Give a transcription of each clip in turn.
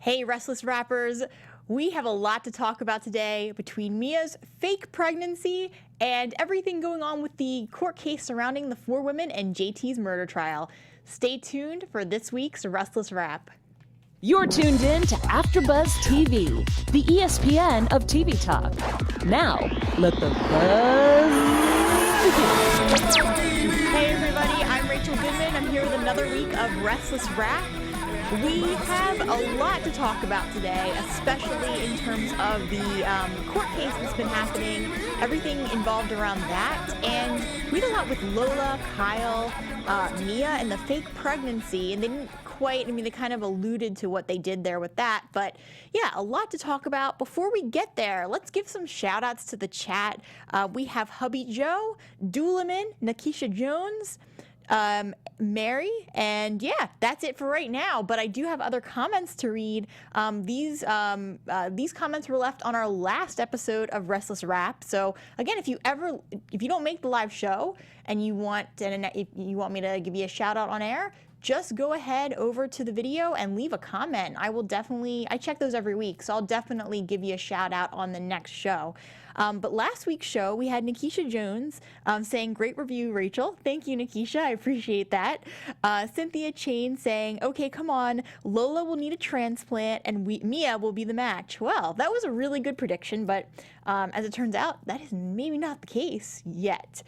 Hey, Restless Rappers. We have a lot to talk about today between Mia's fake pregnancy and everything going on with the court case surrounding the 4 women and JT's murder trial. Stay tuned for this week's Restless Rap. You're tuned in to AfterBuzz TV, the ESPN of TV talk. Now, let the buzz begin. Hey everybody, I'm Rachel Goodman. I'm here with another week of Restless Rap. We have a lot to talk about today, especially in terms of the court case that's been happening, everything involved around that, and we had a lot with Lola, Kyle, Mia, and the fake pregnancy, and they didn't quite, they kind of alluded to what they did there with that, but yeah, a lot to talk about. Before we get there, let's give some shout outs to the chat. We have Hubby Joe, Doolaman, Nakisha Jones, Mary, and yeah, that's it for right now, but I do have other comments to read. These comments were left on our last episode of Restless Rap. So again, if you don't make the live show and you want me to give you a shout out on air, just go ahead over to the video and leave a comment. I check those every week, so I'll definitely give you a shout out on the next show. But last week's show, we had Nakisha Jones saying, great review, Rachel. Thank you, Nakisha. I appreciate that. Cynthia Chain saying, okay, come on. Lola will need a transplant and Mia will be the match. Well, that was a really good prediction, but as it turns out, that is maybe not the case yet.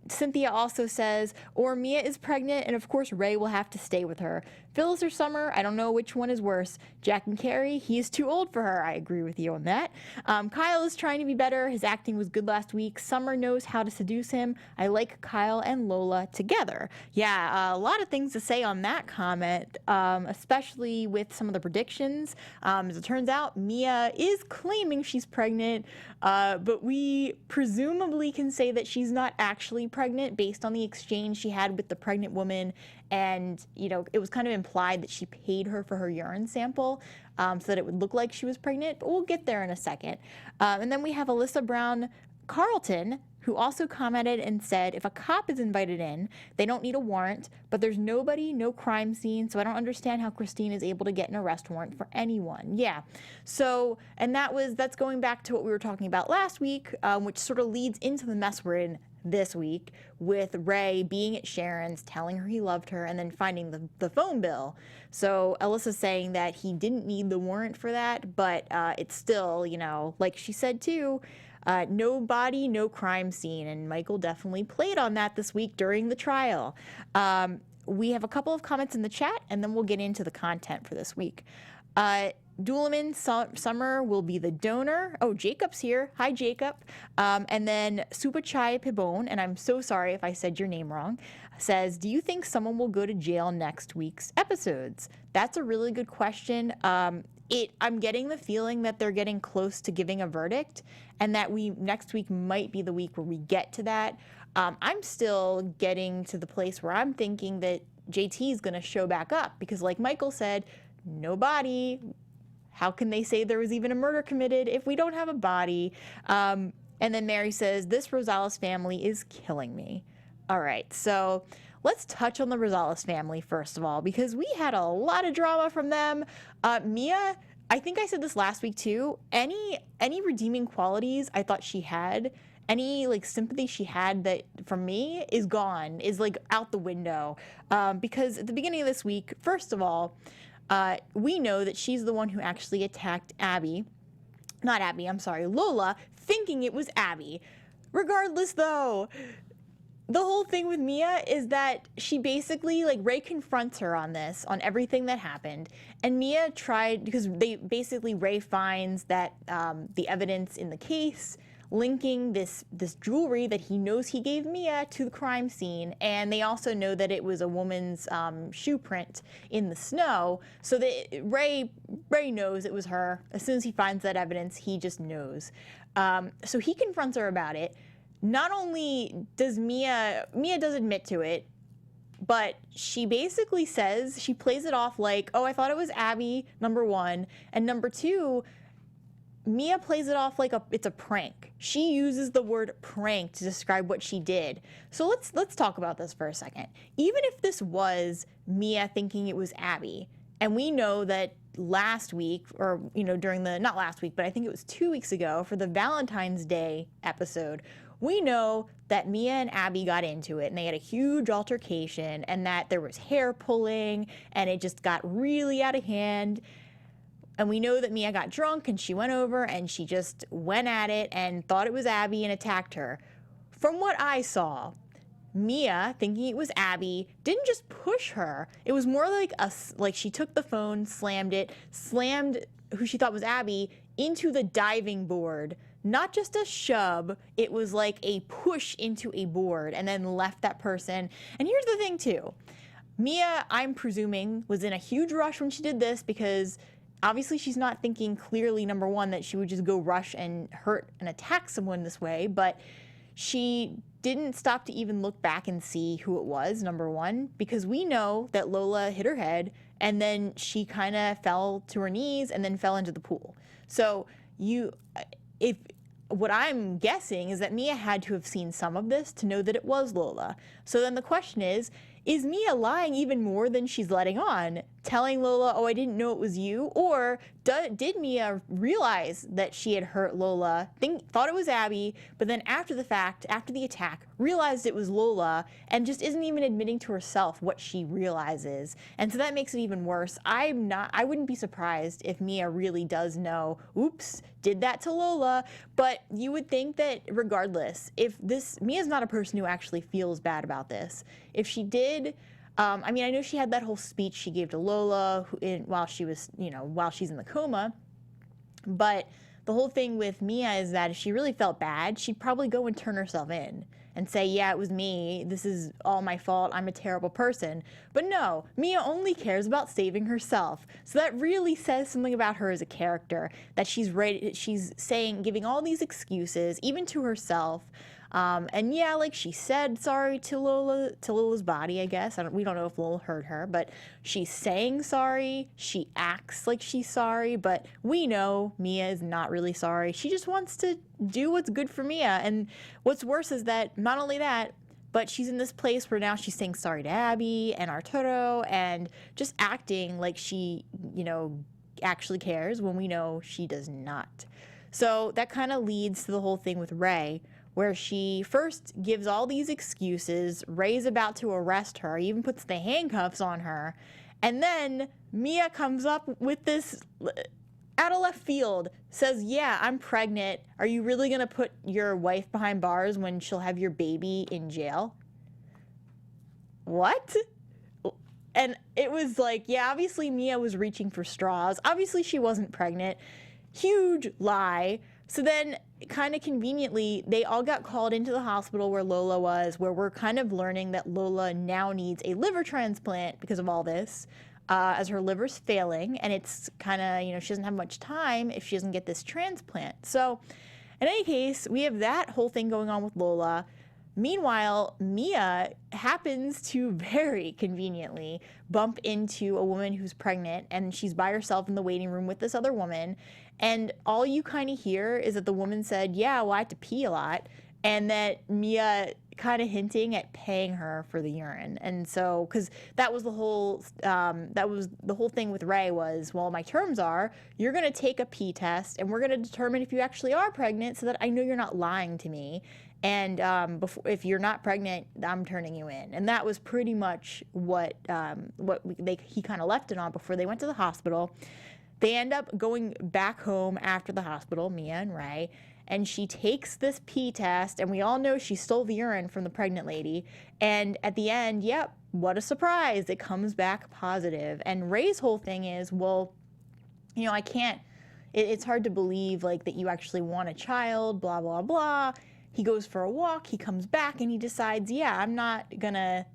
Cynthia also says, or Mia is pregnant, and of course Ray will have to stay with her. Phyllis or Summer, I don't know which one is worse. Jack and Carrie, he is too old for her. I agree with you on that. Kyle is trying to be better. His acting was good last week. Summer knows how to seduce him. I like Kyle and Lola together. Yeah, a lot of things to say on that comment, especially with some of the predictions. As it turns out, Mia is claiming she's pregnant, but we presumably can say that she's not actually pregnant based on the exchange she had with the pregnant woman. And, it was kind of implied that she paid her for her urine sample so that it would look like she was pregnant, but we'll get there in a second. And then we have Alyssa Brown Carlton, who also commented and said, if a cop is invited in, they don't need a warrant, but there's nobody, no crime scene, so I don't understand how Christine is able to get an arrest warrant for anyone. Yeah, so, and that's going back to what we were talking about last week, which sort of leads into the mess we're in this week with Ray being at Sharon's, telling her he loved her, and then finding the phone bill. So Alyssa's saying that he didn't need the warrant for that, but it's still, like she said too, no body, no crime scene, and Michael definitely played on that this week during the trial. We have a couple of comments in the chat, and then we'll get into the content for this week. Doolaman Summer will be the donor. Oh, Jacob's here. Hi, Jacob. And then Supachai Pibone, and I'm so sorry if I said your name wrong, says, do you think someone will go to jail next week's episodes? That's a really good question. I'm getting the feeling that they're getting close to giving a verdict, and that next week might be the week where we get to that. I'm still getting to the place where I'm thinking that JT is going to show back up, because like Michael said, no body. How can they say there was even a murder committed if we don't have a body? And then Mary says, this Rosales family is killing me. All right, so let's touch on the Rosales family first of all, because we had a lot of drama from them. Mia, I think I said this last week too, any redeeming qualities I thought she had, any sympathy she had that from me is gone, is out the window. Because at the beginning of this week, first of all, we know that she's the one who actually attacked Lola, thinking it was Abby. Regardless, though, the whole thing with Mia is that she basically, Ray confronts her on everything that happened. And Mia tried, because Ray finds that the evidence in the case linking this jewelry that he knows he gave Mia to the crime scene, and they also know that it was a woman's shoe print in the snow, so that Ray knows it was her. As soon as he finds that evidence, he just knows. So he confronts her about it. Not only does Mia does admit to it, but she basically says, she plays it off like, oh, I thought it was Abby, number one, and number two, Mia plays it off like it's a prank. She uses the word prank to describe what she did. So let's talk about this for a second. Even if this was Mia thinking it was Abby, and we know that last week, or, during not last week, but I think it was 2 weeks ago for the Valentine's Day episode, we know that Mia and Abby got into it and they had a huge altercation and that there was hair pulling and it just got really out of hand. And we know that Mia got drunk and she went over and she just went at it and thought it was Abby and attacked her. From what I saw, Mia, thinking it was Abby, didn't just push her. It was more like she took the phone, slammed who she thought was Abby into the diving board. Not just a shove, it was like a push into a board and then left that person. And here's the thing too. Mia, I'm presuming, was in a huge rush when she did this because obviously she's not thinking clearly, number one, that she would just go rush and hurt and attack someone this way, but she didn't stop to even look back and see who it was, number one, because we know that Lola hit her head and then she kind of fell to her knees and then fell into the pool. So what I'm guessing is that Mia had to have seen some of this to know that it was Lola. So then the question is Mia lying even more than she's letting on, telling Lola, oh, I didn't know it was you? Or did Mia realize that she had hurt Lola, thought it was Abby, but then after the fact, after the attack, realized it was Lola and just isn't even admitting to herself what she realizes? And so that makes it even worse. I wouldn't be surprised if Mia really does know, oops, did that to Lola. But you would think that regardless, Mia's not a person who actually feels bad about this. If she did, I know she had that whole speech she gave to Lola while she's in the coma, but the whole thing with Mia is that if she really felt bad, she'd probably go and turn herself in and say, yeah, it was me, this is all my fault, I'm a terrible person. But no, Mia only cares about saving herself. So that really says something about her as a character, that she's giving all these excuses, even to herself. And yeah, like she said sorry to Lola's body, I guess. We don't know if Lola hurt her, but she's saying sorry. She acts like she's sorry, but we know Mia is not really sorry. She just wants to do what's good for Mia. And what's worse is that not only that, but she's in this place where now she's saying sorry to Abby and Arturo and just acting like she, actually cares when we know she does not. So that kind of leads to the whole thing with Ray, where she first gives all these excuses. Ray's about to arrest her, even puts the handcuffs on her, and then Mia comes up with this out of left field, says, yeah, I'm pregnant. Are you really going to put your wife behind bars when she'll have your baby in jail? What? And it was like, yeah, obviously Mia was reaching for straws. Obviously she wasn't pregnant. Huge lie. So then, kind of conveniently, they all got called into the hospital where Lola was, where we're kind of learning that Lola now needs a liver transplant because of all this, as her liver's failing, and it's kind of, she doesn't have much time if she doesn't get this transplant. So, in any case, we have that whole thing going on with Lola. Meanwhile, Mia happens to very conveniently bump into a woman who's pregnant, and she's by herself in the waiting room with this other woman. And all you kind of hear is that the woman said, yeah, well, I have to pee a lot. And that Mia kind of hinting at paying her for the urine. And so, because that was the whole thing with Ray was, well, my terms are, you're going to take a pee test and we're going to determine if you actually are pregnant so that I know you're not lying to me. And if you're not pregnant, I'm turning you in. And that was pretty much what he kind of left it on before they went to the hospital. They end up going back home after the hospital, Mia and Ray, and she takes this pee test, and we all know she stole the urine from the pregnant lady. And at the end, yep, what a surprise, it comes back positive. And Ray's whole thing is, well, I can't, it's hard to believe like that you actually want a child, blah, blah, blah. He goes for a walk, he comes back, and he decides, yeah, I'm not gonna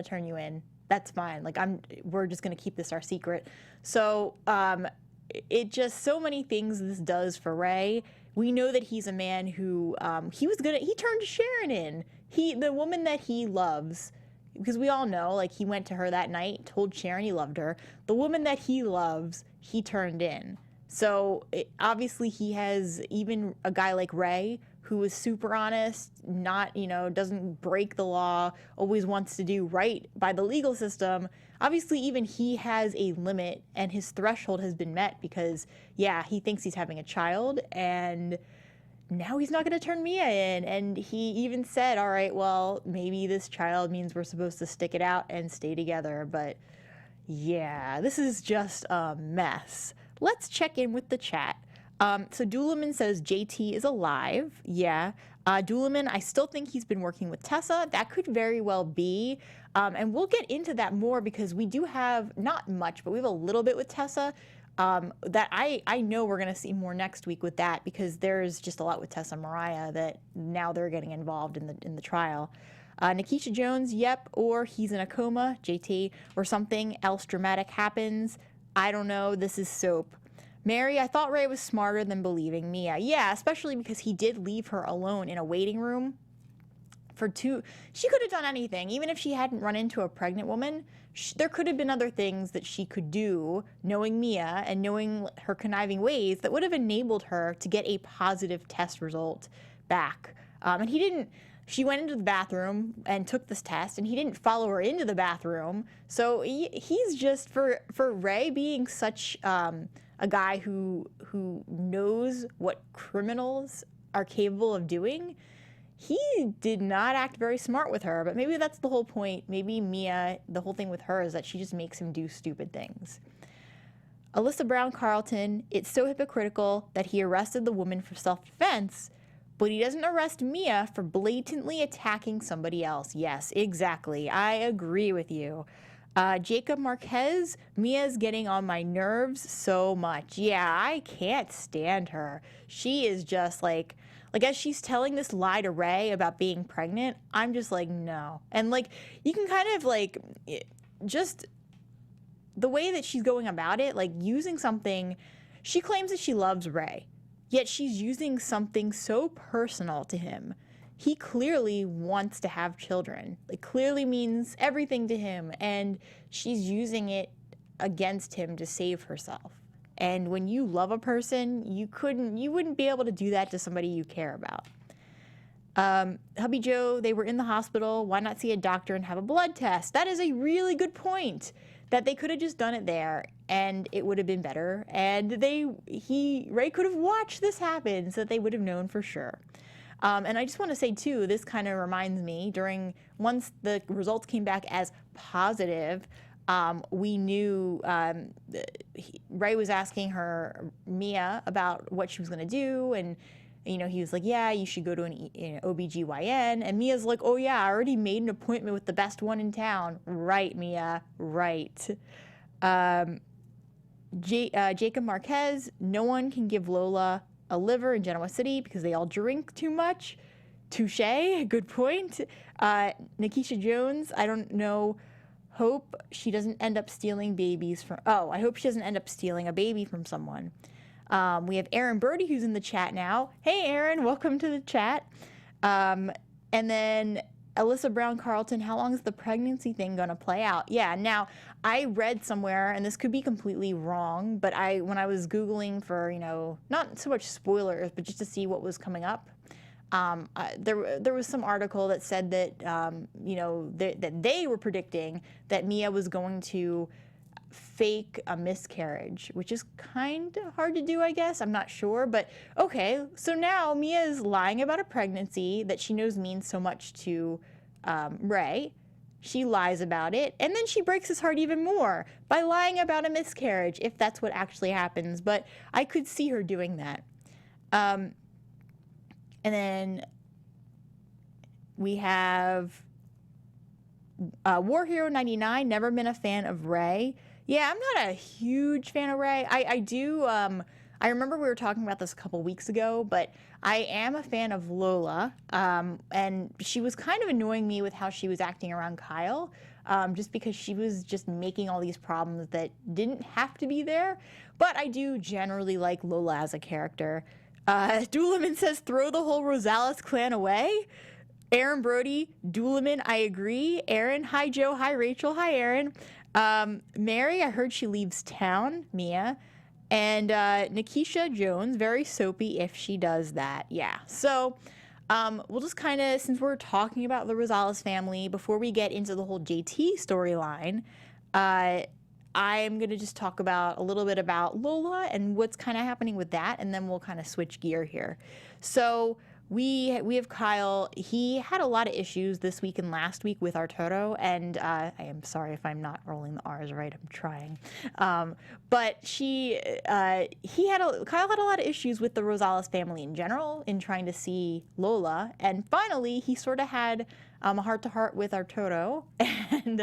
turn you in. That's fine. Like, we're just gonna keep this our secret. So, it just, so many things this does for Ray. We know that he's a man who, he turned Sharon in. The woman that he loves, because we all know, like, he went to her that night, told Sharon he loved her. The woman that he loves, he turned in. So, obviously he has, even a guy like Ray, who is super honest, not, doesn't break the law, always wants to do right by the legal system. Obviously, even he has a limit, and his threshold has been met because, yeah, he thinks he's having a child, and now he's not going to turn Mia in. And he even said, all right, well, maybe this child means we're supposed to stick it out and stay together. But yeah, this is just a mess. Let's check in with the chat. So Doolaman says JT is alive. Yeah. Doolaman, I still think he's been working with Tessa. That could very well be. And we'll get into that more because we do have, not much, but we have a little bit with Tessa that I know we're going to see more next week with that because there's just a lot with Tessa and Mariah that now they're getting involved in the trial. Nikisha Jones, yep, or he's in a coma, JT, or something else dramatic happens. I don't know. This is soap. Mary, I thought Ray was smarter than believing Mia. Yeah, especially because he did leave her alone in a waiting room she could have done anything. Even if she hadn't run into a pregnant woman, there could have been other things that she could do, knowing Mia and knowing her conniving ways, that would have enabled her to get a positive test result back. And he didn't. She went into the bathroom and took this test, and he didn't follow her into the bathroom. So he's just, for Ray being such a guy who knows what criminals are capable of doing, he did not act very smart with her. But maybe that's the whole point. Maybe Mia, the whole thing with her is that she just makes him do stupid things. Alyssa Brown Carlton, it's so hypocritical that he arrested the woman for self-defense, but he doesn't arrest Mia for blatantly attacking somebody else. Yes, exactly. I agree with you. Jacob Marquez, Mia's getting on my nerves so much. Yeah, I can't stand her. She is just like as she's telling this lie to Ray about being pregnant, I'm just like, no. And you can kind of just the way that she's going about it, using something, she claims that she loves Ray, yet she's using something so personal to him. He clearly wants to have children. It clearly means everything to him, and she's using it against him to save herself. And when you love a person, you wouldn't be able to do that to somebody you care about. Hubby Joe, they were in the hospital. Why not see a doctor and have a blood test? That is a really good point. That they could have just done it there, and it would have been better. And Ray could have watched this happen, so that they would have known for sure. And I just want to say, too, this kind of reminds me, once the results came back as positive, we knew Ray was asking Mia, about what she was going to do. And, he was like, yeah, you should go to an OBGYN. And Mia's like, oh, yeah, I already made an appointment with the best one in town. Right, Mia, right. Jacob Marquez, no one can give Lola a liver in Genoa City because they all drink too much. Touche, good point. Nikisha Jones, I don't know. Hope she doesn't end up stealing babies from... I hope she doesn't end up stealing a baby from someone. We have Aaron Birdie who's in the chat now. Hey, Aaron, welcome to the chat. And then Alyssa Brown Carlton, how long is the pregnancy thing going to play out? Yeah, now, I read somewhere, and this could be completely wrong, but when I was Googling for, not so much spoilers, but just to see what was coming up, there was some article that said that, that they were predicting that Mia was going to fake a miscarriage, which is kind of hard to do, I guess. I'm not sure, but okay. So now Mia is lying about a pregnancy that she knows means so much to Ray. She lies about it, and then she breaks his heart even more by lying about a miscarriage, if that's what actually happens. But I could see her doing that. And then we have War Hero 99, never been a fan of Ray. Yeah, I'm not a huge fan of Ray. I do, I remember we were talking about this a couple weeks ago, but I am a fan of Lola, and she was kind of annoying me with how she was acting around Kyle, just because she was just making all these problems that didn't have to be there. But I do generally like Lola as a character. Doolaman says, throw the whole Rosales clan away. Aaron Brody, Doolaman, I agree. Aaron, hi Joe, hi Rachel, hi Aaron. Mary, I heard she leaves town, Mia. And Nikisha Jones, very soapy if she does that. Yeah, so We'll just kind of, since we're talking about the Rosales family, before we get into the whole JT storyline, I'm going to just talk about a little bit about Lola and what's kind of happening with that, and then we'll kind of switch gear here. So we have Kyle. He had a lot of issues this week and last week with Arturo, and I am sorry if I'm not rolling the R's right. I'm trying. But Kyle had a lot of issues with the Rosales family in general in trying to see Lola, and finally he sort of had a heart-to-heart with Arturo, and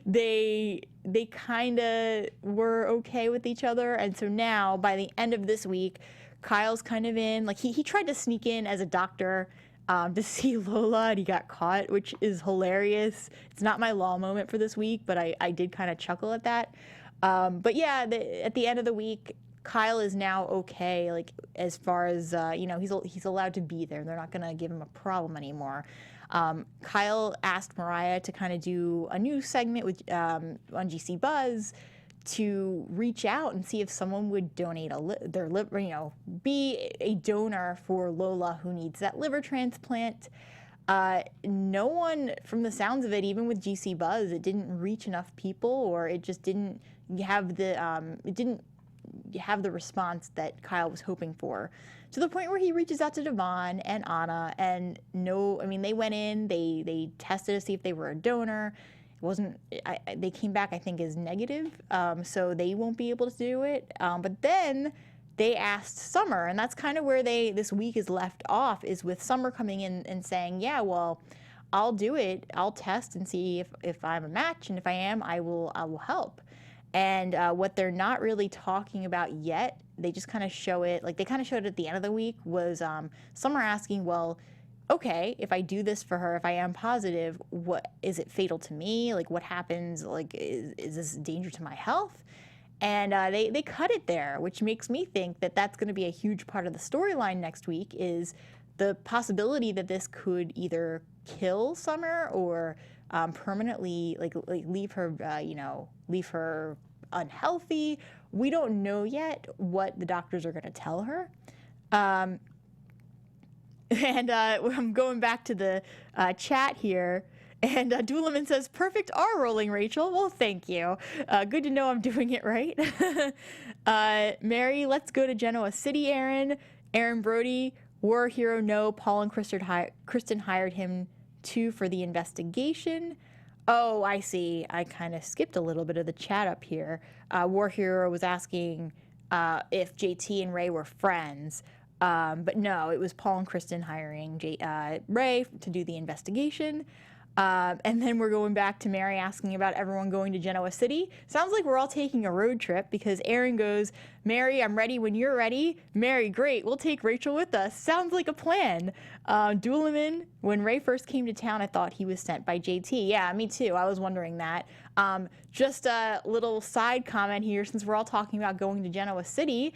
they kind of were okay with each other. And so now, by the end of this week, Kyle's kind of in, like, he tried to sneak in as a doctor to see Lola, and he got caught, which is hilarious. It's not my law moment for this week, but I did kind of chuckle at that. But yeah, at the end of the week, Kyle is now okay, like, as far as, he's allowed to be there. They're not going to give him a problem anymore. Kyle asked Mariah to kind of do a new segment with on GC Buzz to reach out and see if someone would donate their liver, be a donor for Lola who needs that liver transplant. No one, from the sounds of it, even with GC Buzz, it didn't reach enough people, or it just didn't have the response that Kyle was hoping for, to the point where he reaches out to Devon and Anna, and they went in, they tested to see if they were a donor. They came back, I think, as negative, so they won't be able to do it. But then they asked Summer, and that's kind of where this week is left off, is with Summer coming in and saying, yeah, well, I'll do it. I'll test and see if I'm a match, and if I am, I will help. And what they're not really talking about yet, they just kind of show it, like they kind of showed it at the end of the week, was Summer asking, well, okay, if I do this for her, if I am positive, what is it fatal to me? Like, what happens? Like, is this a danger to my health? And they cut it there, which makes me think that that's going to be a huge part of the storyline next week, is the possibility that this could either kill Summer or permanently leave her unhealthy. We don't know yet what the doctors are going to tell her. And I'm going back to the chat here, and Doolaman says, perfect R rolling, Rachel. Well, thank you. Good to know I'm doing it right. Mary, let's go to Genoa City, Aaron. Aaron Brody, war hero, no. Paul and Kristen hired him too for the investigation. Oh, I see. I kind of skipped a little bit of the chat up here. War hero was asking if JT and Ray were friends. But no, it was Paul and Kristen hiring Ray to do the investigation. And then we're going back to Mary asking about everyone going to Genoa City. Sounds like we're all taking a road trip, because Aaron goes, Mary, I'm ready when you're ready. Mary, great, we'll take Rachel with us. Sounds like a plan. Doolaman, when Ray first came to town, I thought he was sent by JT. Yeah, me too. I was wondering that. Just a little side comment here, since we're all talking about going to Genoa City.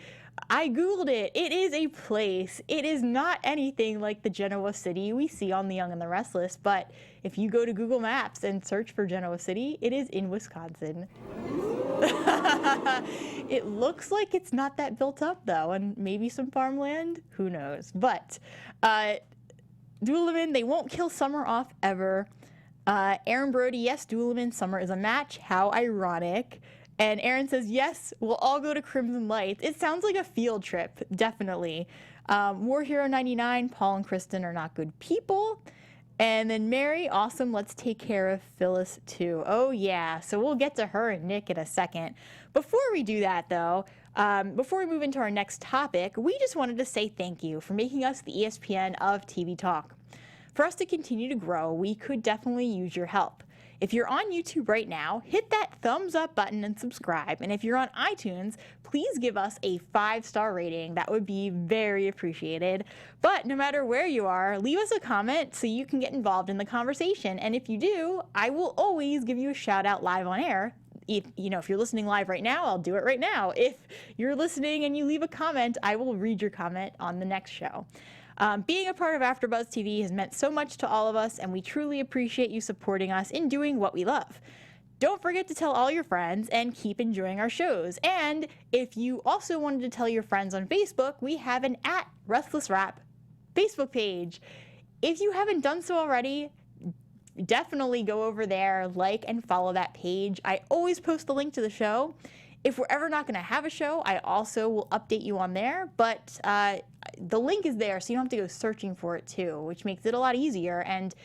I Googled it. It is a place. It is not anything like the Genoa City we see on The Young and the Restless, but if you go to Google Maps and search for Genoa City, it is in Wisconsin. It looks like it's not that built up, though, and maybe some farmland. Who knows? But Doolaman, they won't kill Summer off ever. Aaron Brody, yes, Doolaman, Summer is a match. How ironic. And Aaron says, yes, we'll all go to Crimson Lights. It sounds like a field trip, definitely. War Hero 99, Paul and Kristen are not good people. And then Mary, awesome, let's take care of Phyllis too. Oh yeah, so we'll get to her and Nick in a second. Before we do that though, before we move into our next topic, we just wanted to say thank you for making us the ESPN of TV Talk. For us to continue to grow, we could definitely use your help. If you're on YouTube right now, hit that thumbs up button and subscribe. And if you're on iTunes, please give us a 5-star rating. That would be very appreciated. But no matter where you are, leave us a comment so you can get involved in the conversation. And if you do, I will always give you a shout out live on air. If you're listening live right now, I'll do it right now. If you're listening and you leave a comment, I will read your comment on the next show. Being a part of AfterBuzz TV has meant so much to all of us, and we truly appreciate you supporting us in doing what we love. Don't forget to tell all your friends and keep enjoying our shows. And if you also wanted to tell your friends on Facebook, we have an @RestlessRap Facebook page. if you haven't done so already, definitely go over there, like and follow that page. I always post the link to the show. If we're ever not going to have a show, I also will update you on there. But the link is there, so you don't have to go searching for it too, which makes it a lot easier. And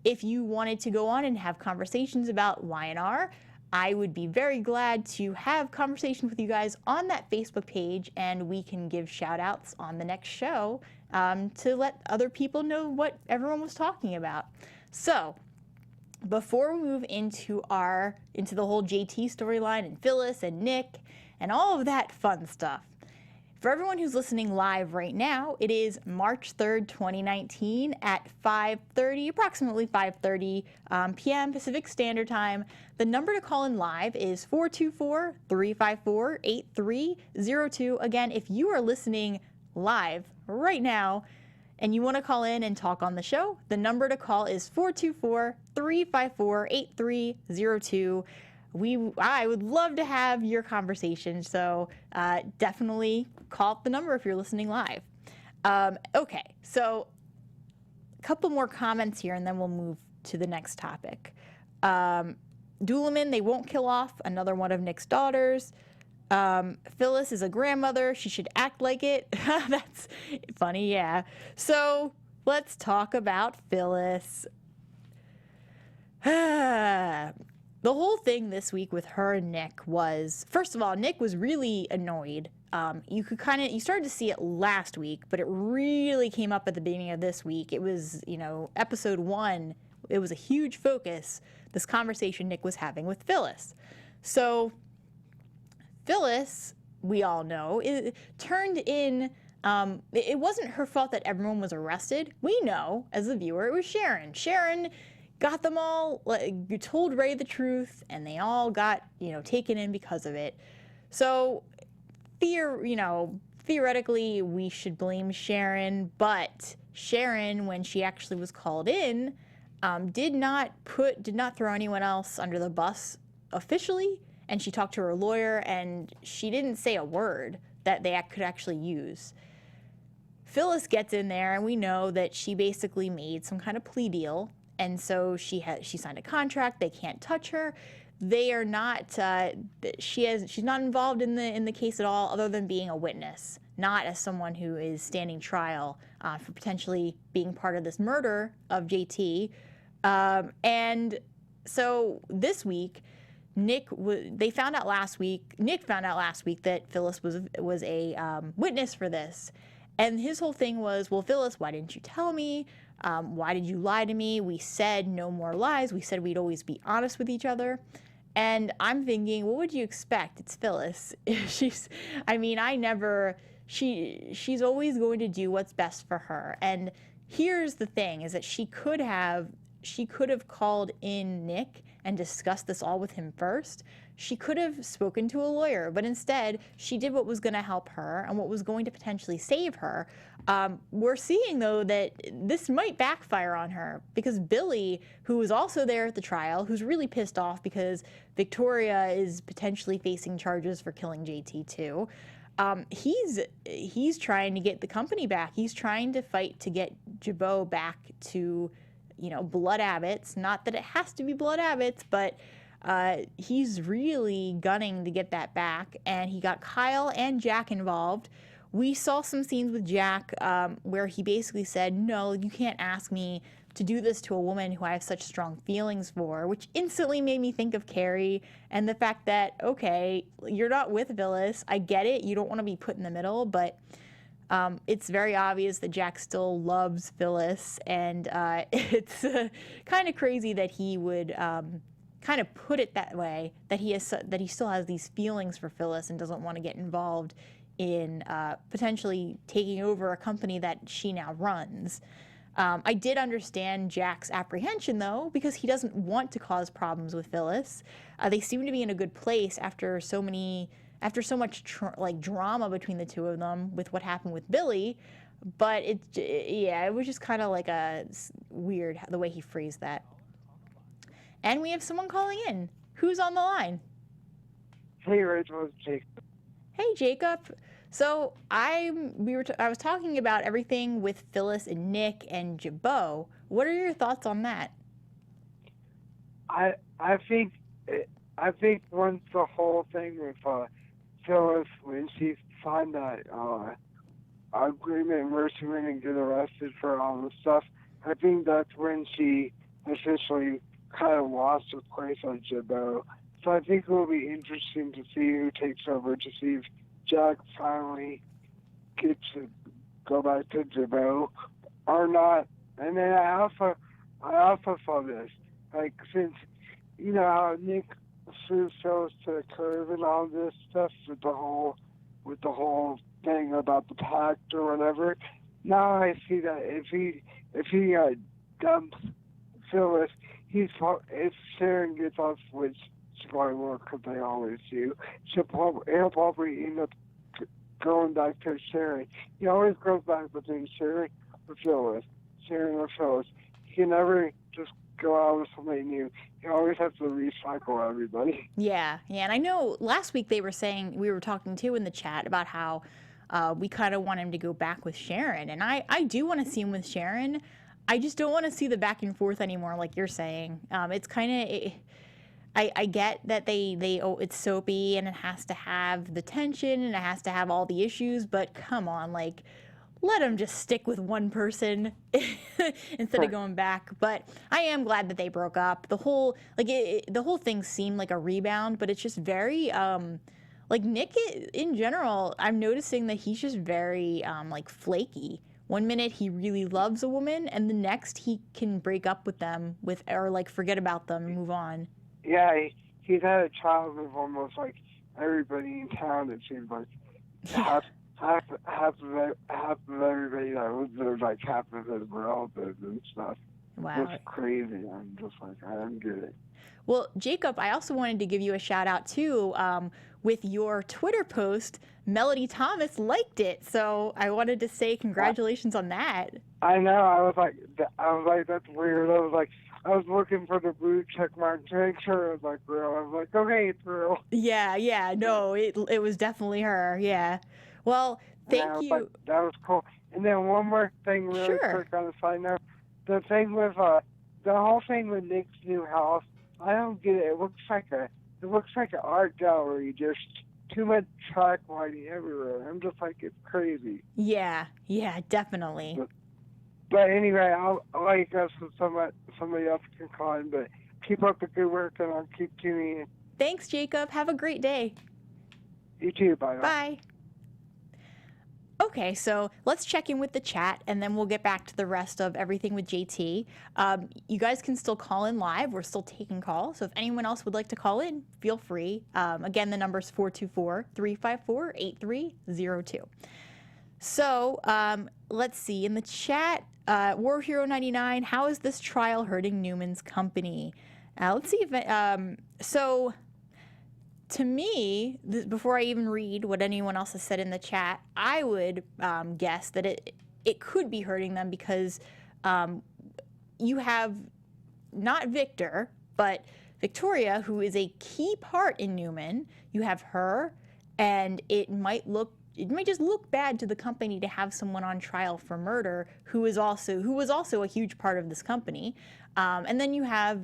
if you wanted to go on and have conversations about Y&R, I would be very glad to have conversations with you guys on that Facebook page, and we can give shout outs on the next show to let other people know what everyone was talking about. So before we move into the whole JT storyline and Phyllis and Nick and all of that fun stuff, for everyone who's listening live right now, it is March 3rd, 2019 at approximately 5:30 p.m. Pacific Standard Time. The number to call in live is 424-354-8302. Again, if you are listening live right now and you want to call in and talk on the show, the number to call is 424-354-8302. I would love to have your conversation, so definitely call up the number if you're listening live. Okay, so a couple more comments here, and then we'll move to the next topic. Doolaman, they won't kill off another one of Nick's daughters. Phyllis is a grandmother. She should act like it. That's funny, yeah. So let's talk about Phyllis. The whole thing this week with her and Nick was, first of all, Nick was really annoyed. You started to see it last week, but it really came up at the beginning of this week. It was, episode 1. It was a huge focus, this conversation Nick was having with Phyllis. So Phyllis, we all know, it turned in, it wasn't her fault that everyone was arrested. We know, as a viewer, it was Sharon. Sharon got them all, told Ray the truth, and they all got, taken in because of it. So, theoretically, we should blame Sharon, but Sharon, when she actually was called in, did not throw anyone else under the bus officially, and she talked to her lawyer, and she didn't say a word that they could actually use. Phyllis gets in there, and we know that she basically made some kind of plea deal. And so she signed a contract. They can't touch her. They are not. She's not involved in the case at all, other than being a witness, not as someone who is standing trial for potentially being part of this murder of JT. And so this week, Nick found out last week that Phyllis was a witness for this, and his whole thing was, well, Phyllis, why didn't you tell me? Why did you lie to me? We said no more lies. We said we'd always be honest with each other. And I'm thinking, what would you expect? It's Phyllis. She's always going to do what's best for her. And here's the thing, is that she could have called in Nick and discussed this all with him first. She could have spoken to a lawyer, but instead she did what was going to help her and what was going to potentially save her. We're seeing, though, that this might backfire on her, because Billy, who was also there at the trial, who's really pissed off because Victoria is potentially facing charges for killing JT too, he's trying to get the company back. He's trying to fight to get Jabot back to, Blood Abbotts. Not that it has to be Blood Abbotts, but he's really gunning to get that back. And he got Kyle and Jack involved. We saw some scenes with Jack where he basically said, no, you can't ask me to do this to a woman who I have such strong feelings for, which instantly made me think of Carrie and the fact that, okay, you're not with Phyllis. I get it. You don't want to be put in the middle, but it's very obvious that Jack still loves Phyllis, and it's kind of crazy that he would kind of put it that way, that he still has these feelings for Phyllis and doesn't want to get involved in potentially taking over a company that she now runs. I did understand Jack's apprehension, though, because he doesn't want to cause problems with Phyllis. They seem to be in a good place after so much drama between the two of them with what happened with Billy. But it was just kind of like a weird the way he phrased that. And we have someone calling in. Who's on the line? Hey, Rachel, it's Jacob. Hey, Jacob. So I was talking about everything with Phyllis and Nick and Jabot. What are your thoughts on that? I think once the whole thing with Phyllis, when she signed that agreement where she went and get arrested for all this stuff, I think that's when she officially kind of lost her place on Jabot. So I think it will be interesting to see who takes over, to see if Jack finally gets to go back to Jabot or not. And then I also saw this, like, since you know how Nick threw Phyllis to the curb and all this stuff with the whole thing about the pact or whatever. Now I see that if he dumps Phyllis, if Sharon gets off, which she probably will because they always do, he'll probably end up going back to Sharon. He always goes back between Sharon or Phyllis. He can never just go out with somebody new. He always has to recycle everybody. Yeah, and I know last week we were talking too in the chat about how we kind of want him to go back with Sharon, and I do want to see him with Sharon. I just don't want to see the back and forth anymore, like you're saying. It's kind of, I get that it's soapy and it has to have the tension and it has to have all the issues, but come on, like, let him just stick with one person instead of going back. But I am glad that they broke up. The whole thing seemed like a rebound, but it's just very like Nick in general. I'm noticing that he's just very like flaky. One minute he really loves a woman, and the next he can break up with them or like forget about them and move on. Yeah, he's had a child with almost like everybody in town. It seems like half of everybody that was there, like half of his relatives and stuff. Wow, it's crazy. I'm just like, I don't get it. Well, Jacob, I also wanted to give you a shout out too. With your Twitter post, Melody Thomas liked it, so I wanted to say congratulations on that. I know. I was like, that's weird. I was looking for the blue check mark to make sure it was like real. I was like, okay, it's real. Yeah. No, it was definitely her. Yeah. Well, thank you. Like, that was cool. And then one more thing, really quick on the side note. The thing with the whole thing with Nick's new house, I don't get it. It looks like an art gallery, just too much track lighting everywhere. I'm just like, it's crazy. Yeah, definitely. But anyway, I'll let you go so somebody else can call in. But keep up the good work, and I'll keep tuning in. Thanks, Jacob. Have a great day. You too. Bye. Bye. Okay, so let's check in with the chat, and then we'll get back to the rest of everything with JT. You guys can still call in live. We're still taking calls, so if anyone else would like to call in, feel free. Again, the number is 424-354-8302. So let's see. In the chat, War Hero 99, how is this trial hurting Newman's company? Let's see if... So... To me, before I even read what anyone else has said in the chat, I would guess that it could be hurting them because you have not Victor, but Victoria, who is a key part in Newman. You have her, and it might just look bad to the company to have someone on trial for murder who was also a huge part of this company. And then you have,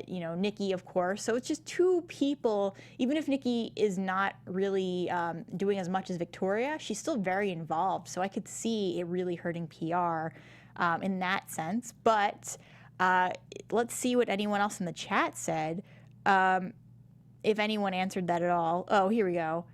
Nikki, of course. So it's just two people. Even if Nikki is not really doing as much as Victoria, she's still very involved. So I could see it really hurting PR in that sense. But let's see what anyone else in the chat said. If anyone answered that at all. Oh, here we go.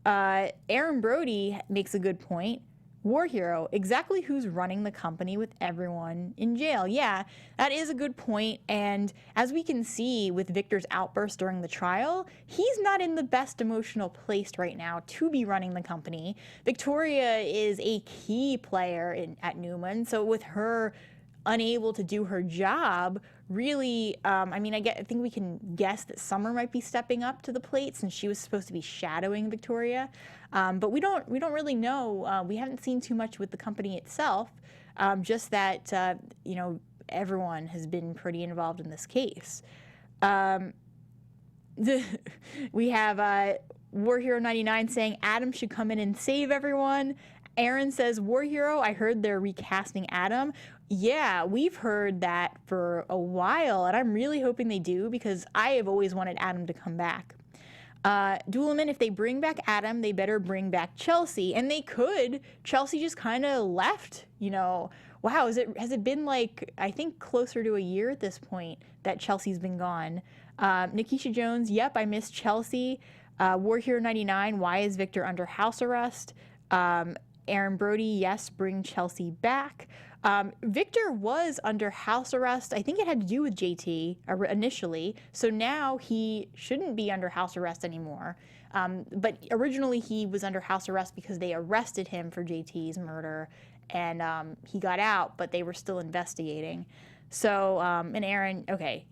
Aaron Brody makes a good point. War Hero, exactly who's running the company with everyone in jail? Yeah, that is a good point. And as we can see with Victor's outburst during the trial, he's not in the best emotional place right now to be running the company. Victoria is a key player at Newman, so with her unable to do her job, really, I think we can guess that Summer might be stepping up to the plate since she was supposed to be shadowing Victoria. But we don't really know. We haven't seen too much with the company itself. Just that everyone has been pretty involved in this case. We have War Hero 99 saying Adam should come in and save everyone. Aaron says, War Hero, I heard they're recasting Adam. Yeah, we've heard that for a while, and I'm really hoping they do because I have always wanted Adam to come back. Duelman, if they bring back Adam, they better bring back Chelsea. And they could. Chelsea just kind of left, you know. Wow, has it been like, I think closer to a year at this point that Chelsea's been gone. Nikisha Jones, yep, I miss Chelsea. War Hero 99, why is Victor under house arrest? Aaron Brody, yes, bring Chelsea back. Victor was under house arrest. I think it had to do with JT initially. So now he shouldn't be under house arrest anymore. But originally he was under house arrest because they arrested him for JT's murder. And he got out, but they were still investigating. So, and Aaron, okay.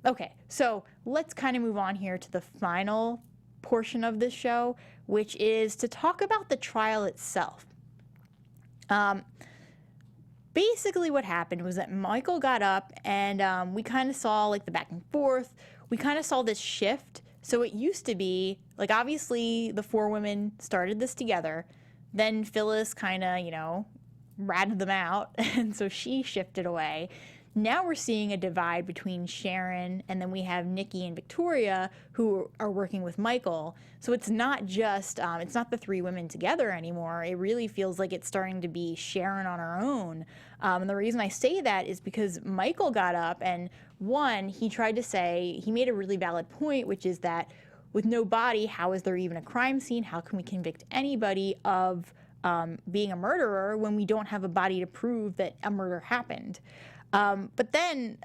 Okay, so let's kind of move on here to the final portion of this show, which is to talk about the trial itself. Basically what happened was that Michael got up and we kind of saw like the back and forth. We kind of saw this shift. So it used to be, like obviously the four women started this together. Then Phyllis kind of, you know, ratted them out. And so she shifted away. Now we're seeing a divide between Sharon and then we have Nikki and Victoria who are working with Michael. So it's not just, it's not the three women together anymore. It really feels like it's starting to be Sharon on her own. And the reason I say that is because Michael got up and one, he tried to say, he made a really valid point, which is that with no body, how is there even a crime scene? How can we convict anybody of being a murderer when we don't have a body to prove that a murder happened? But then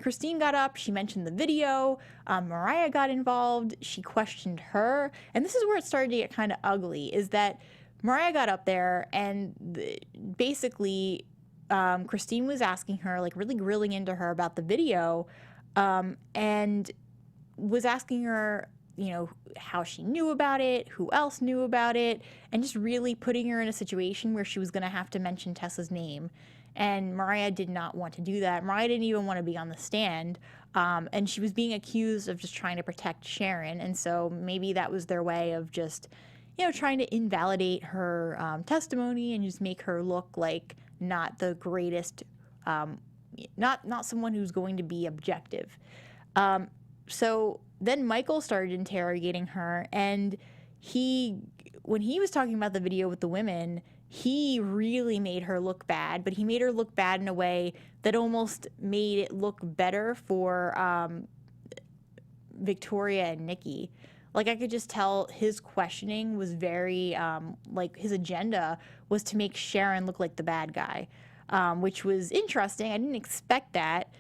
Christine got up, she mentioned the video, Mariah got involved, she questioned her, and this is where it started to get kind of ugly, is that Mariah got up there and basically Christine was asking her, like really grilling into her about the video, and was asking her, you know, how she knew about it, who else knew about it, and just really putting her in a situation where she was going to have to mention Tessa's name. And Mariah did not want to do that. Mariah didn't even want to be on the stand. And she was being accused of just trying to protect Sharon. And so maybe that was their way of just, you know, trying to invalidate her testimony and just make her look like not the greatest, not someone who's going to be objective. So then Michael started interrogating her. And when he was talking about the video with the women, he really made her look bad, but he made her look bad in a way that almost made it look better for Victoria and Nikki. Like I could just tell his questioning was very, like his agenda was to make Sharon look like the bad guy, which was interesting. I didn't expect that.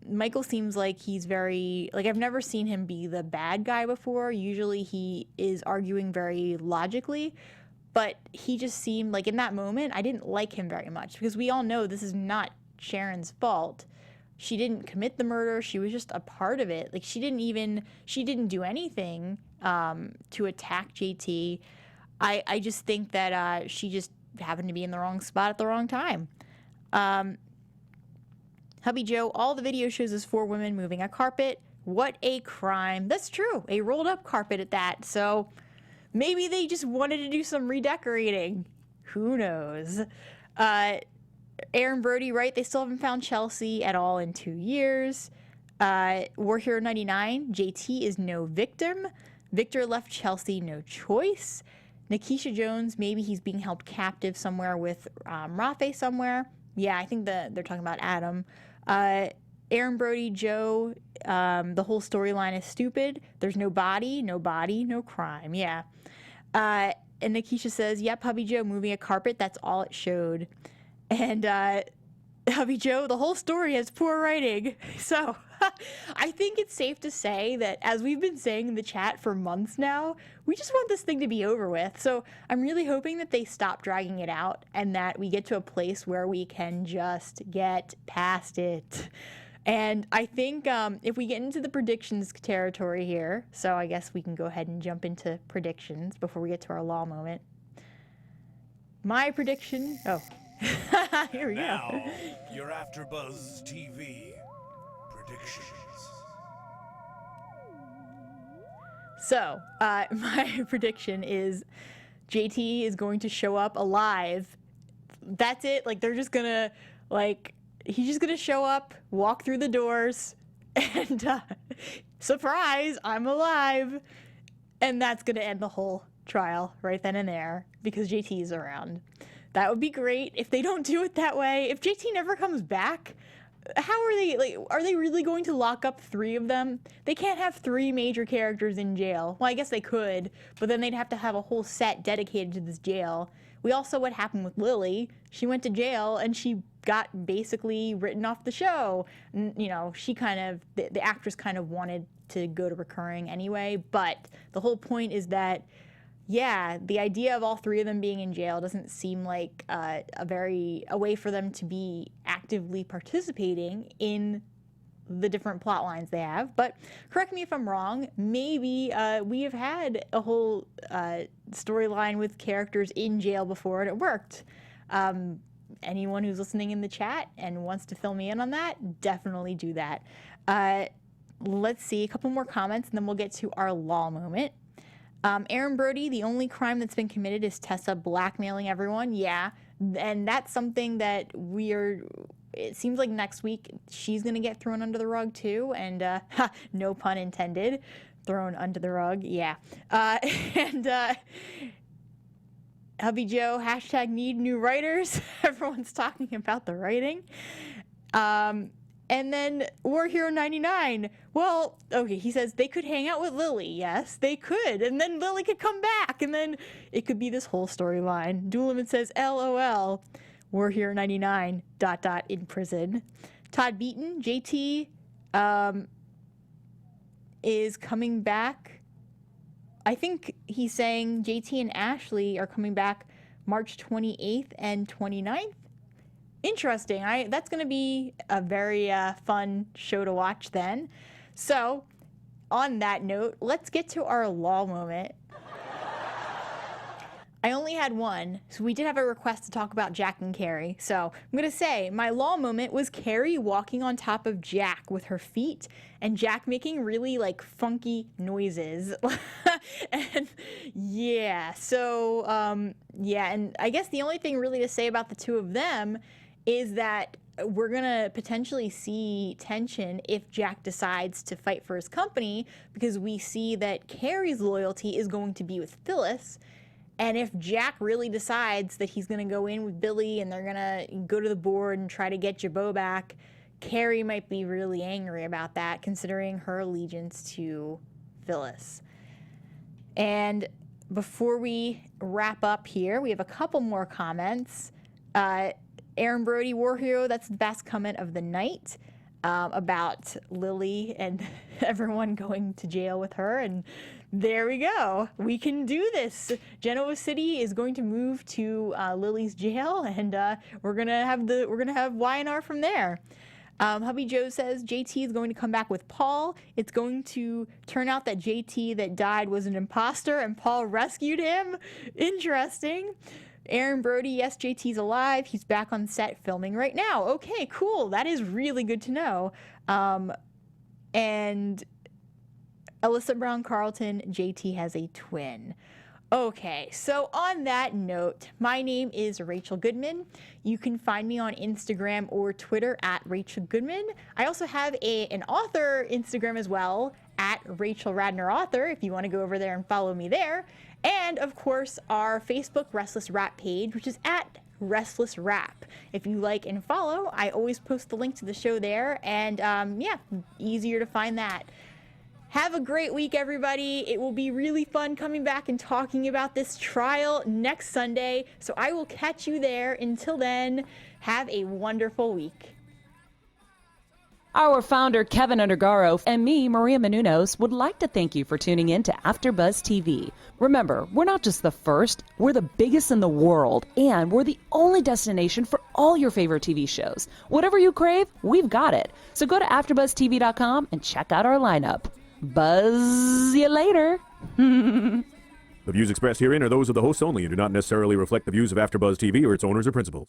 Michael seems like he's very, like I've never seen him be the bad guy before. Usually he is arguing very logically. But he just seemed like in that moment, I didn't like him very much because we all know this is not Sharon's fault. She didn't commit the murder. She was just a part of it. Like she didn't do anything to attack JT. I just think that she just happened to be in the wrong spot at the wrong time. Hubby Joe, all the video shows is four women moving a carpet. What a crime. That's true. A rolled up carpet at that. So maybe they just wanted to do some redecorating. Who knows? Aaron Brody, right? They still haven't found Chelsea at all in 2 years. War Hero 99, JT is no victim. Victor left Chelsea no choice. Nikisha Jones, maybe he's being held captive somewhere with Rafe somewhere. Yeah, I think they're talking about Adam. Aaron Brody, Joe, the whole storyline is stupid. There's no body, no crime. Yeah. And Nikisha says, yep, Hubby Joe moving a carpet. That's all it showed. And Hubby Joe, the whole story has poor writing. So I think it's safe to say that as we've been saying in the chat for months now, we just want this thing to be over with. So I'm really hoping that they stop dragging it out and that we get to a place where we can just get past it. And I think if we get into the predictions territory here, so I guess we can go ahead and jump into predictions before we get to our law moment. My prediction, here we go. Now, your AfterBuzz TV predictions. So, my prediction is JT is going to show up alive. That's it. Like, they're just gonna, like, he's just gonna show up, walk through the doors, and surprise, I'm alive. And that's gonna end the whole trial right then and there because JT is around. That would be great. If they don't do it that way, if JT never comes back, how are they, like, are they really going to lock up 3 of them? They can't have 3 major characters in jail. Well, I guess they could, but then they'd have to have a whole set dedicated to this jail. We all saw what happened with Lily. She went to jail and she got basically written off the show. You know, she kind of, the actress kind of wanted to go to recurring anyway, but the whole point is that, yeah, the idea of all 3 of them being in jail doesn't seem like a way for them to be actively participating in the different plot lines they have. But correct me if I'm wrong, maybe we have had a whole storyline with characters in jail before and it worked. Anyone who's listening in the chat and wants to fill me in on that, definitely do that. Let's see, a couple more comments and then we'll get to our law moment. Aaron Brody, the only crime that's been committed is Tessa blackmailing everyone. Yeah, and that's something that it seems like next week she's going to get thrown under the rug too. And no pun intended, thrown under the rug. Yeah. And Hubby Joe, hashtag need new writers. Everyone's talking about the writing. And then War Hero 99. Well, okay, he says they could hang out with Lily. Yes, they could. And then Lily could come back. And then it could be this whole storyline. Doolman says, LOL. War Hero 99, ... in prison. Todd Beaton, JT is coming back. I think he's saying JT and Ashley are coming back March 28th and 29th. Interesting. That's going to be a very fun show to watch then. So, on that note, let's get to our law moment. I only had one, so we did have a request to talk about Jack and Carrie. So, I'm going to say my law moment was Carrie walking on top of Jack with her feet and Jack making really, like, funky noises. And, yeah, so, yeah, and I guess the only thing really to say about the two of them is that we're going to potentially see tension if Jack decides to fight for his company, because we see that Carrie's loyalty is going to be with Phyllis. And if Jack really decides that he's going to go in with Billy and they're going to go to the board and try to get Jabot back, Carrie might be really angry about that, considering her allegiance to Phyllis. And before we wrap up here, we have a couple more comments. Aaron Brody, War Hero, that's the best comment of the night, about Lily and everyone going to jail with her. And there we go. We can do this. Genoa City is going to move to Lily's jail, and we're gonna have Y&R from there. Hubby Joe says JT is going to come back with Paul. It's going to turn out that JT that died was an imposter and Paul rescued him. Interesting. Aaron Brody, yes, JT's alive. He's back on set filming right now. Okay, cool. That is really good to know. And Alyssa Brown Carlton, JT has a twin. Okay, so on that note, my name is Rachel Goodman. You can find me on Instagram or Twitter at Rachel Goodman. I also have an author Instagram as well, at Rachel Radner Author, if you want to go over there and follow me there. And, of course, our Facebook Restless Rap page, which is at Restless Rap. If you like and follow, I always post the link to the show there. And, yeah, easier to find that. Have a great week, everybody. It will be really fun coming back and talking about this trial next Sunday. So I will catch you there. Until then, have a wonderful week. Our founder, Kevin Undergaro, and me, Maria Menounos, would like to thank you for tuning in to AfterBuzz TV. Remember, we're not just the first, we're the biggest in the world, and we're the only destination for all your favorite TV shows. Whatever you crave, we've got it. So go to AfterBuzzTV.com and check out our lineup. Buzz you later. The views expressed herein are those of the hosts only and do not necessarily reflect the views of AfterBuzz TV or its owners or principals.